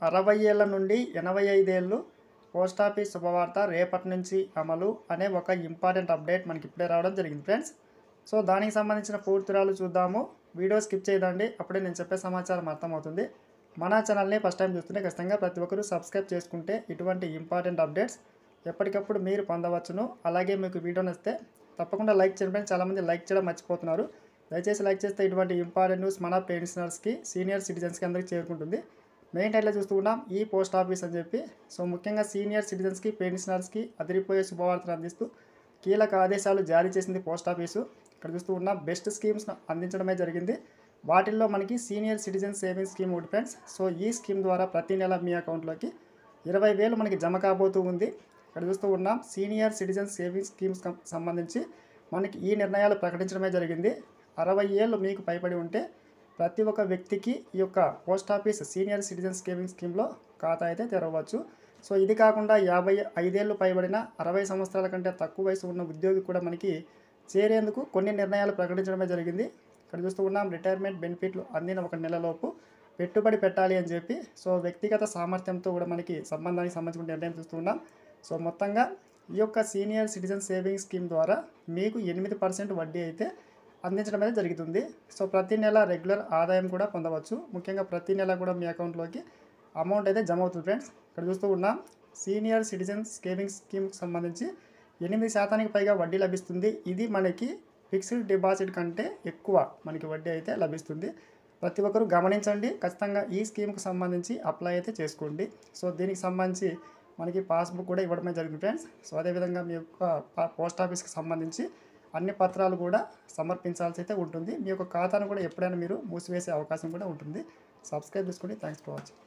60 ఏళ్ల నుండి 85 ఏళ్ళు పోస్ట్ ఆఫీస్ శుభవార్త రేపటి నుంచి అమలు అనే ఒక ఇంపార్టెంట్ అప్డేట్ మనకి ఇప్పుడే రావడం జరిగింది ఫ్రెండ్స్. సో దానికి సంబంధించిన పూర్తిరాలు చూద్దాము. వీడియో స్కిప్ చేయదండి, అప్పుడే నేను చెప్పే సమాచారం అర్థమవుతుంది. మన ఛానల్ని ఫస్ట్ టైం చూస్తుంటే ఖచ్చితంగా ప్రతి ఒక్కరూ సబ్స్క్రైబ్ చేసుకుంటే ఇటువంటి ఇంపార్టెంట్ అప్డేట్స్ ఎప్పటికప్పుడు మీరు పొందవచ్చును. అలాగే మీకు వీడియో నచ్చితే తప్పకుండా లైక్ చేయండి ఫ్రెండ్స్. చాలామంది లైక్ చేయడం మర్చిపోతున్నారు. దయచేసి లైక్ చేస్తే ఇటువంటి ఇంపార్టెంట్ న్యూస్ మన పెన్షనర్స్కి, సీనియర్ సిటిజన్స్కి అందరికీ చేరుకుంటుంది. మెయిన్ టైట్లో చూస్తూ ఉన్నాం ఈ పోస్ట్ ఆఫీస్ అని చెప్పి. సో ముఖ్యంగా సీనియర్ సిటిజన్స్కి, పెన్షనర్స్కి అదిరిపోయే శుభవార్తలు అందిస్తూ కీలక ఆదేశాలు జారీ చేసింది పోస్ట్ ఆఫీసు. ఇక్కడ చూస్తూ ఉన్నాం బెస్ట్ స్కీమ్స్ అందించడమే జరిగింది. వాటిల్లో మనకి సీనియర్ సిటిజన్ సేవింగ్స్ స్కీమ్ ఒకటి ఫ్రెండ్స్. సో ఈ స్కీమ్ ద్వారా ప్రతి నెల మీ అకౌంట్లోకి 20,000 మనకి జమ కాబోతూ ఉంది. ఇక్కడ చూస్తూ ఉన్నాం సీనియర్ సిటిజన్ సేవింగ్స్ స్కీమ్స్ సంబంధించి మనకి ఈ నిర్ణయాలు ప్రకటించడమే జరిగింది. 60 ఏళ్ళు మీకు పైబడి ఉంటే ప్రతి ఒక్క వ్యక్తికి ఈ యొక్క post office senior citizen saving స్కీమ్లో ఖాతా అయితే తెరవచ్చు. సో ఇది కాకుండా 55 ఏళ్ళు పైబడిన 60 సంవత్సరాల కంటే తక్కువ వయసు ఉన్న ఉద్యోగి కూడా మనకి చేరేందుకు కొన్ని నిర్ణయాలు ప్రకటించడమే జరిగింది. ఇక్కడ చూస్తూ ఉన్నాం రిటైర్మెంట్ బెనిఫిట్లు అందిన 1 నెలలోపు పెట్టుబడి పెట్టాలి అని చెప్పి. సో వ్యక్తిగత సామర్థ్యంతో కూడా మనకి సంబంధానికి సంబంధించిన నిర్ణయం చూస్తూ ఉన్నాం. సో మొత్తంగా ఈ యొక్క సీనియర్ సిటిజన్ సేవింగ్ స్కీమ్ ద్వారా మీకు 8% వడ్డీ అయితే అందించడం అనేది జరుగుతుంది. సో ప్రతి నెల రెగ్యులర్ ఆదాయం కూడా పొందవచ్చు. ముఖ్యంగా ప్రతి నెల కూడా మీ అకౌంట్లోకి అమౌంట్ అయితే జమ అవుతుంది ఫ్రెండ్స్. ఇక్కడ చూస్తూ ఉన్నాం సీనియర్ సిటిజన్ సేవింగ్స్ స్కీమ్కి సంబంధించి 8% పైగా వడ్డీ లభిస్తుంది. ఇది మనకి ఫిక్స్డ్ డిపాజిట్ కంటే ఎక్కువ మనకి వడ్డీ అయితే లభిస్తుంది. ప్రతి ఒక్కరూ గమనించండి, ఖచ్చితంగా ఈ స్కీమ్కి సంబంధించి అప్లై అయితే చేసుకోండి. సో దీనికి సంబంధించి మనకి పాస్బుక్ కూడా ఇవ్వడమే జరిగింది ఫ్రెండ్స్. సో అదేవిధంగా మీ యొక్క పోస్ట్ ఆఫీస్కి సంబంధించి అన్ని పత్రాలు కూడా సమర్పించాల్సి అయితే ఉంటుంది. మీ యొక్క ఖాతాను కూడా ఎప్పుడైనా మీరు మూసివేసే అవకాశం కూడా ఉంటుంది. సబ్స్క్రైబ్ చేసుకోండి. Thanks for watching.